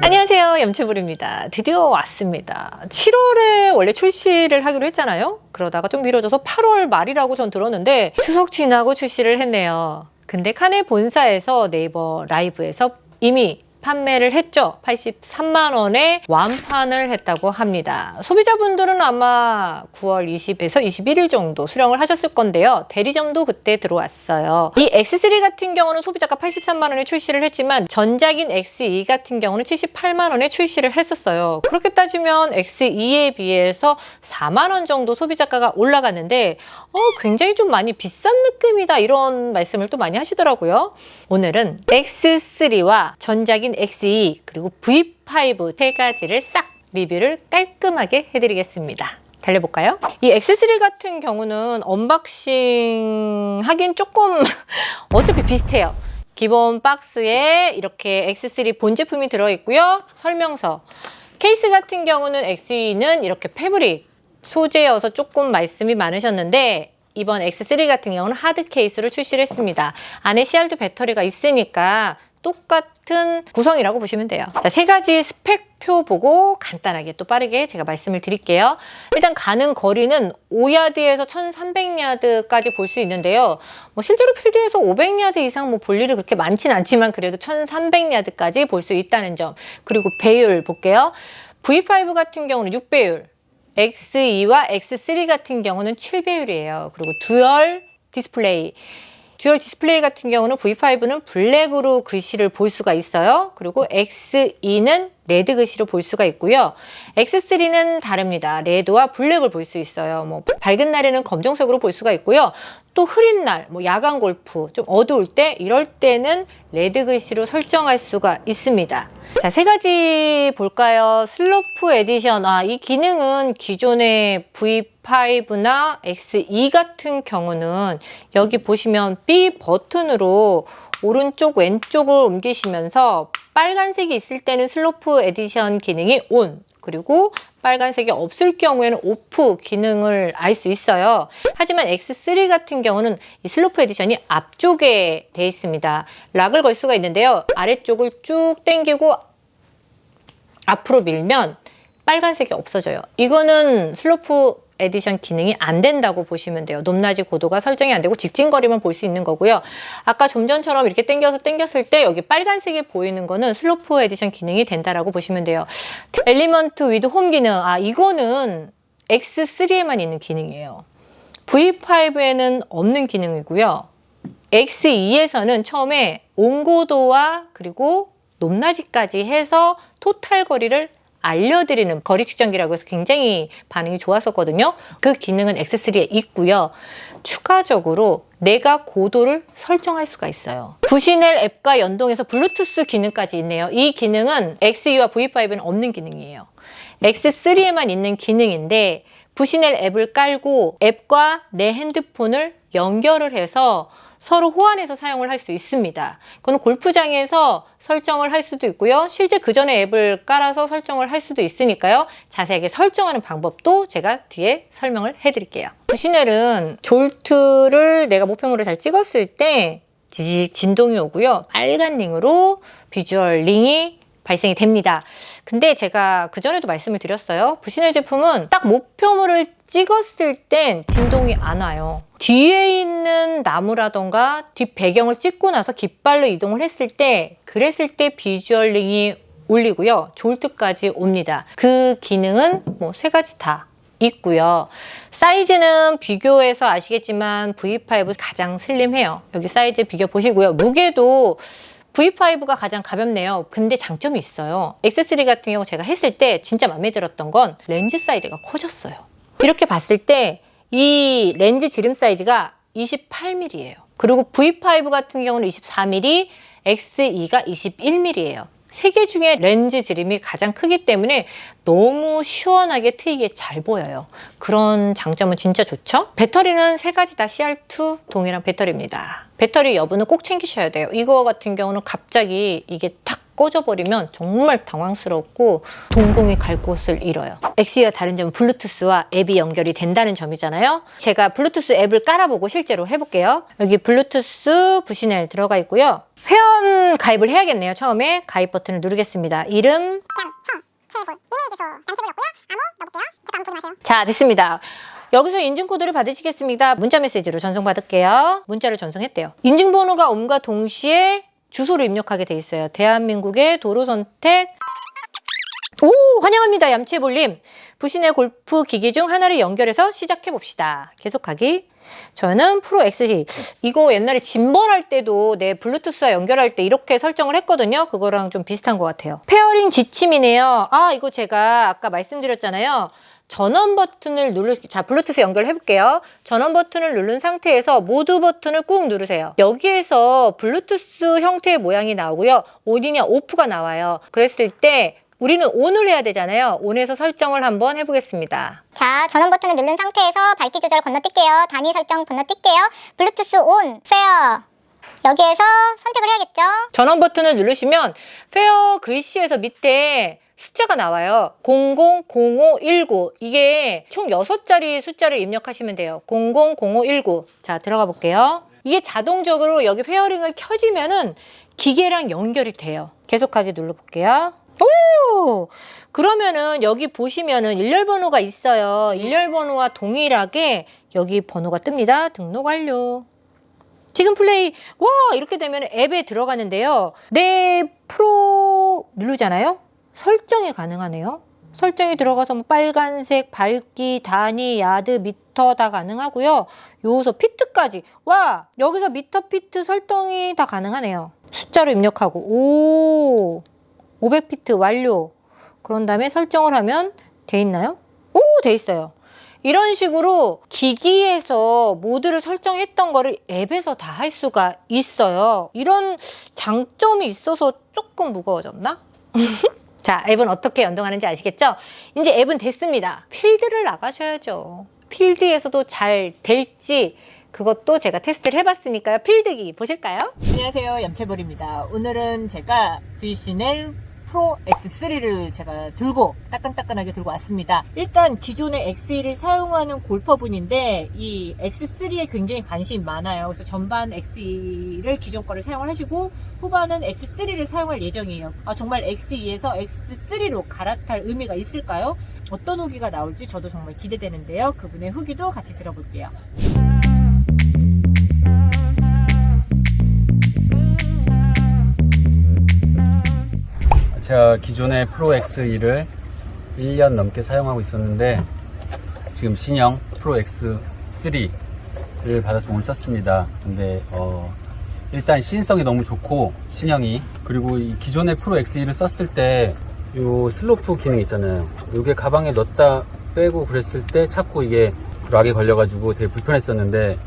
안녕하세요, 염채불입니다. 드디어 왔습니다. 7월에 원래 출시를 하기로 했잖아요. 그러다가 좀 미뤄져서 8월 말이라고 전 들었는데 추석 지나고 출시를 했네요. 근데 칸의 본사에서 네이버 라이브에서 이미 판매를 했죠. 83만 원에 완판을 했다고 합니다. 소비자분들은 아마 9월 20에서 21일 정도 수령을 하셨을 건데요. 대리점도 그때 들어왔어요. 이 X3 같은 경우는 소비자가 83만 원에 출시를 했지만 전작인 X2 같은 경우는 78만 원에 출시를 했었어요. 그렇게 따지면 X2에 비해서 4만 원 정도 소비자가가 올라갔는데 굉장히 좀 많이 비싼 느낌이다, 이런 말씀을 또 많이 하시더라고요. 오늘은 X3와 전작인 X2 그리고 V5 세 가지를 싹 리뷰를 깔끔하게 해드리겠습니다. 달려볼까요? 이 X3 같은 경우는 언박싱 하긴 조금 어차피 비슷해요. 기본 박스에 이렇게 X3 본 제품이 들어있고요. 설명서. 케이스 같은 경우는 X2는 이렇게 패브릭 소재여서 조금 말씀이 많으셨는데 이번 X3 같은 경우는 하드 케이스로 출시를 했습니다. 안에 CR2 배터리가 있으니까 똑같은 구성이라고 보시면 돼요. 자, 세 가지 스펙표 보고 간단하게 또 빠르게 제가 말씀을 드릴게요. 일단 가는 거리는 5야드에서 1300야드까지 볼 수 있는데요. 실제로 필드에서 500야드 이상 볼 일이 그렇게 많지는 않지만 그래도 1300야드까지 볼 수 있다는 점. 그리고 배율 볼게요. V5 같은 경우는 6배율, X2와 X3 같은 경우는 7배율이에요. 그리고 듀얼 디스플레이. 듀얼 디스플레이 같은 경우는 V5는 블랙으로 글씨를 볼 수가 있어요. 그리고 X2는 레드 글씨로 볼 수가 있고요. X3는 다릅니다. 레드와 블랙을 볼 수 있어요. 밝은 날에는 검정색으로 볼 수가 있고요. 또 흐린 날, 야간 골프, 좀 어두울 때, 이럴 때는 레드 글씨로 설정할 수가 있습니다. 자, 세 가지 볼까요? 슬로프 에디션. 이 기능은 기존의 V5나 X2 같은 경우는 여기 보시면 B 버튼으로 오른쪽 왼쪽을 옮기시면서 빨간색이 있을 때는 슬로프 에디션 기능이 ON, 그리고 빨간색이 없을 경우에는 오프 기능을 알 수 있어요. 하지만 X3 같은 경우는 이 슬로프 에디션이 앞쪽에 돼 있습니다. 락을 걸 수가 있는데요. 아래쪽을 쭉 당기고 앞으로 밀면 빨간색이 없어져요. 이거는 슬로프 에디션 기능이 안 된다고 보시면 돼요. 높낮이 고도가 설정이 안 되고 직진거리만 볼 수 있는 거고요. 아까 좀 전처럼 이렇게 당겼을 때 여기 빨간색이 보이는 거는 슬로프 에디션 기능이 된다라고 보시면 돼요. 엘리먼트 위드 홈 기능. 이거는 X3에만 있는 기능이에요. V5에는 없는 기능이고요. X2에서는 처음에 온고도와 그리고 높낮이까지 해서 토탈 거리를 알려드리는 거리 측정기라고 해서 굉장히 반응이 좋았었거든요. 그 기능은 X3에 있고요. 추가적으로 내가 고도를 설정할 수가 있어요. 부시넬 앱과 연동해서 블루투스 기능까지 있네요. 이 기능은 X2와 V5에는 없는 기능이에요. X3에만 있는 기능인데 부시넬 앱을 깔고 앱과 내 핸드폰을 연결을 해서 서로 호환해서 사용을 할 수 있습니다. 그건 골프장에서 설정을 할 수도 있고요. 실제 그 전에 앱을 깔아서 설정을 할 수도 있으니까요. 자세하게 설정하는 방법도 제가 뒤에 설명을 해드릴게요. 부시넬은 졸트를 내가 목표물을 잘 찍었을 때 지직 진동이 오고요. 빨간 링으로 비주얼 링이 발생이 됩니다. 근데 제가 그전에도 말씀을 드렸어요. 부시넬 제품은 딱 목표물을 찍었을 땐 진동이 안 와요. 뒤에 있는 나무라던가 뒷 배경을 찍고 나서 깃발로 이동을 했을 때 그랬을 때 비주얼 링이 울리고요. 졸트까지 옵니다. 그 기능은 세 가지 다 있고요. 사이즈는 비교해서 아시겠지만 V5 가장 슬림해요. 여기 사이즈 비교 보시고요. 무게도 V5가 가장 가볍네요. 근데 장점이 있어요. X3 같은 경우 제가 했을 때 진짜 마음에 들었던 건 렌즈 사이즈가 커졌어요. 이렇게 봤을 때 이 렌즈 지름 사이즈가 28mm예요. 그리고 V5 같은 경우는 24mm, X2가 21mm예요. 세 개 중에 렌즈 지름이 가장 크기 때문에 너무 시원하게 트이게 잘 보여요. 그런 장점은 진짜 좋죠. 배터리는 세 가지 다 CR2 동일한 배터리입니다. 배터리 여부는 꼭 챙기셔야 돼요. 이거 같은 경우는 갑자기 이게 탁 꺼져버리면 정말 당황스럽고 동공이 갈 곳을 잃어요. XE와 다른 점은 블루투스와 앱이 연결이 된다는 점이잖아요. 제가 블루투스 앱을 깔아보고 실제로 해볼게요. 여기 블루투스 부신엘 들어가 있고요. 회원 가입을 해야겠네요. 처음에 가입 버튼을 누르겠습니다. 이름, 체볼, 이메일 주소, 남체볼 넣고요. 암호 넣어볼게요. 잠깐 보지 마세요. 자, 됐습니다. 여기서 인증코드를 받으시겠습니다. 문자 메시지로 전송받을게요. 문자를 전송했대요. 인증번호가 옴과 동시에 주소를 입력하게 돼 있어요. 대한민국의 도로 선택. 오, 환영합니다. 얌체볼님. 부신의 골프 기기 중 하나를 연결해서 시작해 봅시다. 계속하기. 저는 프로 XC. 이거 옛날에 짐벌할 때도 내 블루투스와 연결할 때 이렇게 설정을 했거든요. 그거랑 좀 비슷한 것 같아요. 페어링 지침이네요. 아, 이거 제가 아까 말씀드렸잖아요. 전원 버튼을 자, 블루투스 연결해 볼게요. 전원 버튼을 누른 상태에서 모드 버튼을 꾹 누르세요. 여기에서 블루투스 형태의 모양이 나오고요. 온이냐 오프가 나와요. 그랬을 때 우리는 온을 해야 되잖아요. 온에서 설정을 한번 해보겠습니다. 자, 전원 버튼을 누른 상태에서 밝기 조절 건너뛸게요. 단위 설정 건너뛸게요. 블루투스 온, 페어. 여기에서 선택을 해야겠죠? 전원 버튼을 누르시면 페어 글씨에서 밑에 숫자가 나와요. 000519. 이게 총 6자리 숫자를 입력하시면 돼요. 000519. 자, 들어가 볼게요. 이게 자동적으로 여기 페어링을 켜지면은 기계랑 연결이 돼요. 계속하기 눌러볼게요. 오! 그러면은 여기 보시면은 일렬 번호가 있어요. 일렬 번호와 동일하게 여기 번호가 뜹니다. 등록 완료. 지금 플레이. 와, 이렇게 되면 앱에 들어가는데요. 내 프로 누르잖아요. 설정이 가능하네요. 설정이 들어가서 뭐 빨간색, 밝기, 단위, 야드, 미터 다 가능하고요. 요소, 피트까지. 와, 여기서 미터, 피트 설정이 다 가능하네요. 숫자로 입력하고. 오, 500피트 완료. 그런 다음에 설정을 하면 돼 있나요? 오, 돼 있어요. 이런 식으로 기기에서 모드를 설정했던 거를 앱에서 다 할 수가 있어요. 이런 장점이 있어서 조금 무거워졌나? 자, 앱은 어떻게 연동하는지 아시겠죠? 이제 앱은 됐습니다. 필드를 나가셔야죠. 필드에서도 잘 될지 그것도 제가 테스트를 해봤으니까요. 필드기 보실까요? 안녕하세요. 얌체볼입니다. 오늘은 제가 부신엘 프로 X3를 제가 따끈따끈하게 들고 왔습니다. 일단 기존의 X2를 사용하는 골퍼분인데 이 X3에 굉장히 관심이 많아요. 그래서 전반 X2를 기존 거를 사용을 하시고 후반은 X3를 사용할 예정이에요. 정말 X2에서 X3로 갈아탈 의미가 있을까요? 어떤 후기가 나올지 저도 정말 기대되는데요. 그분의 후기도 같이 들어볼게요. 제가 기존의 프로 X2를 1년 넘게 사용하고 있었는데 지금 신형 프로 X3를 받아서 오늘 썼습니다. 근데 일단 시인성이 너무 좋고 신형이, 그리고 이 기존의 프로 X2를 썼을 때 요 슬로프 기능 있잖아요. 요게 가방에 넣었다 빼고 그랬을 때 자꾸 이게 락에 걸려가지고 되게 불편했었는데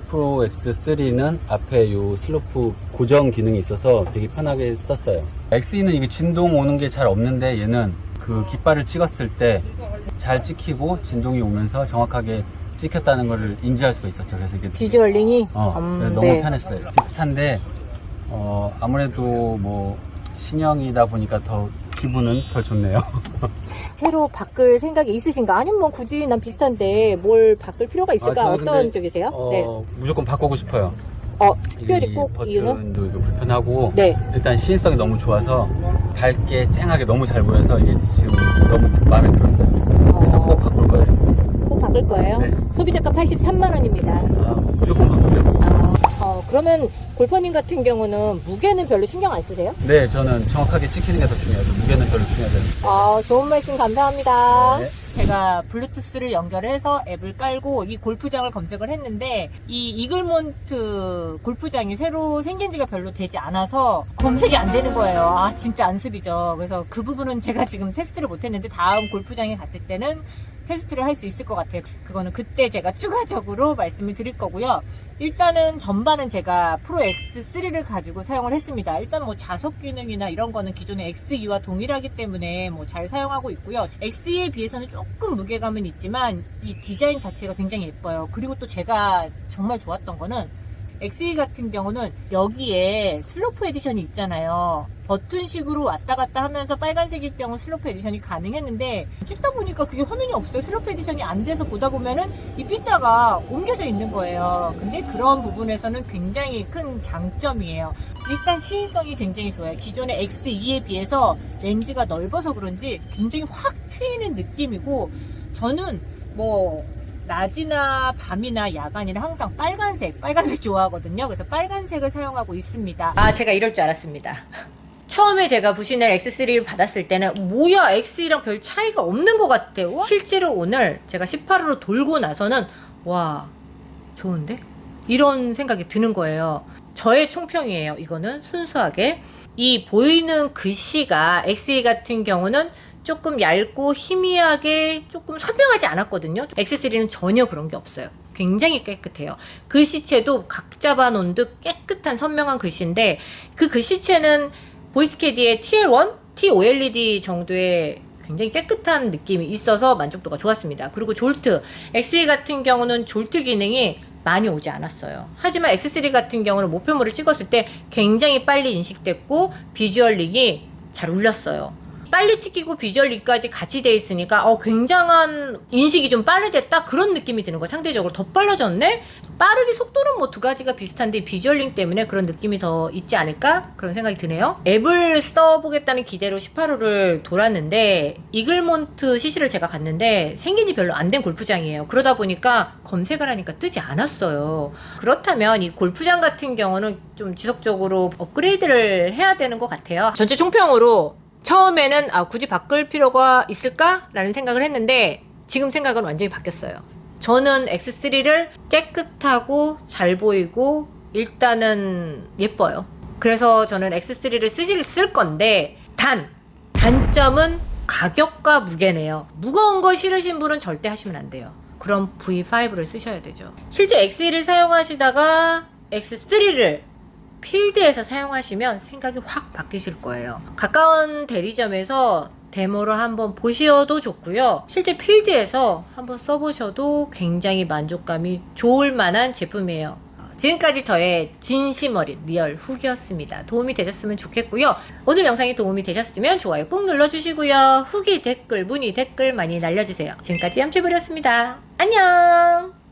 프로 X3는 앞에 요 슬로프 고정 기능이 있어서 되게 편하게 썼어요. X2는 이게 진동 오는 게 잘 없는데 얘는 그 깃발을 찍었을 때 잘 찍히고 진동이 오면서 정확하게 찍혔다는 것을 인지할 수가 있었죠. 그래서 이게 비주얼링이 너무 네. 편했어요. 비슷한데 아무래도 뭐 신형이다 보니까 더 기분은 더 좋네요. 새로 바꿀 생각이 있으신가? 아니면 뭐 굳이 난 비슷한데 뭘 바꿀 필요가 있을까? 어떤 쪽이세요? 네. 무조건 바꾸고 싶어요. 특별히 꼭 이유는? 버튼도 이거 불편하고 네. 일단 시인성이 너무 좋아서 밝게 쨍하게 너무 잘 보여서 이게 지금 너무 마음에 들었어요. 그래서 꼭 바꿀 거예요. 꼭 바꿀 거예요? 네. 소비자가 83만 원입니다. 무조건 바꾸죠. 그러면 골퍼님 같은 경우는 무게는 별로 신경 안 쓰세요? 네, 저는 정확하게 찍히는 게 더 중요하죠. 무게는 별로 중요하지 않아요. 좋은 말씀 감사합니다. 네. 제가 블루투스를 연결해서 앱을 깔고 이 골프장을 검색을 했는데 이 이글몬트 골프장이 새로 생긴 지가 별로 되지 않아서 검색이 안 되는 거예요. 진짜 안습이죠. 그래서 그 부분은 제가 지금 테스트를 못했는데 다음 골프장에 갔을 때는 테스트를 할 수 있을 것 같아요. 그거는 그때 제가 추가적으로 말씀을 드릴 거고요. 일단은 전반은 제가 프로 X3를 가지고 사용을 했습니다. 일단 뭐 자석 기능이나 이런 거는 기존의 X2와 동일하기 때문에 뭐 잘 사용하고 있고요. X2에 비해서는 조금 무게감은 있지만 이 디자인 자체가 굉장히 예뻐요. 그리고 또 제가 정말 좋았던 거는 XE 같은 경우는 여기에 슬로프 에디션이 있잖아요. 버튼식으로 왔다 갔다 하면서 빨간색일 경우 슬로프 에디션이 가능했는데 찍다 보니까 그게 화면이 없어요. 슬로프 에디션이 안 돼서 보다 보면은 이 P자가 옮겨져 있는 거예요. 근데 그런 부분에서는 굉장히 큰 장점이에요. 일단 시인성이 굉장히 좋아요. 기존의 XE에 비해서 렌즈가 넓어서 그런지 굉장히 확 트이는 느낌이고, 저는 뭐 낮이나 밤이나 야간이나 항상 빨간색 좋아하거든요. 그래서 빨간색을 사용하고 있습니다. 아, 제가 이럴 줄 알았습니다. 처음에 제가 부신엘 X3를 받았을 때는 뭐야, X랑 별 차이가 없는 것 같아요. 실제로 오늘 제가 18호로 돌고 나서는 와, 좋은데? 이런 생각이 드는 거예요. 저의 총평이에요. 이거는 순수하게. 이 보이는 글씨가 XE 같은 경우는 조금 얇고 희미하게 조금 선명하지 않았거든요. X3는 전혀 그런 게 없어요. 굉장히 깨끗해요. 글씨체도 각 잡아놓은 듯 깨끗한 선명한 글씨인데, 그 글씨체는 보이스캐디의 TL1, TOLED 정도의 굉장히 깨끗한 느낌이 있어서 만족도가 좋았습니다. 그리고 졸트, XE 같은 경우는 졸트 기능이 많이 오지 않았어요. 하지만 X3 같은 경우는 목표물을 찍었을 때 굉장히 빨리 인식됐고 비주얼 릭이 잘 울렸어요. 빨리 찍히고 비주얼 릭까지 같이 돼 있으니까 굉장한 인식이 좀 빠르됐다, 그런 느낌이 드는 거예요. 상대적으로 더 빨라졌네? 빠르기 속도는 뭐 두 가지가 비슷한데 비주얼 링 때문에 그런 느낌이 더 있지 않을까? 그런 생각이 드네요. 앱을 써보겠다는 기대로 18호를 돌았는데, 이글몬트 CC를 제가 갔는데 생긴 지 별로 안 된 골프장이에요. 그러다 보니까 검색을 하니까 뜨지 않았어요. 그렇다면 이 골프장 같은 경우는 좀 지속적으로 업그레이드를 해야 되는 것 같아요. 전체 총평으로 처음에는 굳이 바꿀 필요가 있을까? 라는 생각을 했는데 지금 생각은 완전히 바뀌었어요. 저는 X3를 깨끗하고 잘 보이고 일단은 예뻐요. 그래서 저는 X3를 쓸 건데, 단점은 가격과 무게네요. 무거운 거 싫으신 분은 절대 하시면 안 돼요. 그럼 V5를 쓰셔야 되죠. 실제 XE를 사용하시다가 X3를 필드에서 사용하시면 생각이 확 바뀌실 거예요. 가까운 대리점에서 데모로 한번 보셔도 좋고요. 실제 필드에서 한번 써보셔도 굉장히 만족감이 좋을 만한 제품이에요. 지금까지 저의 진심 어린 리얼 후기였습니다. 도움이 되셨으면 좋겠고요. 오늘 영상이 도움이 되셨으면 좋아요 꾹 눌러주시고요. 후기 댓글, 문의 댓글 많이 날려주세요. 지금까지 얌체부렸습니다. 안녕!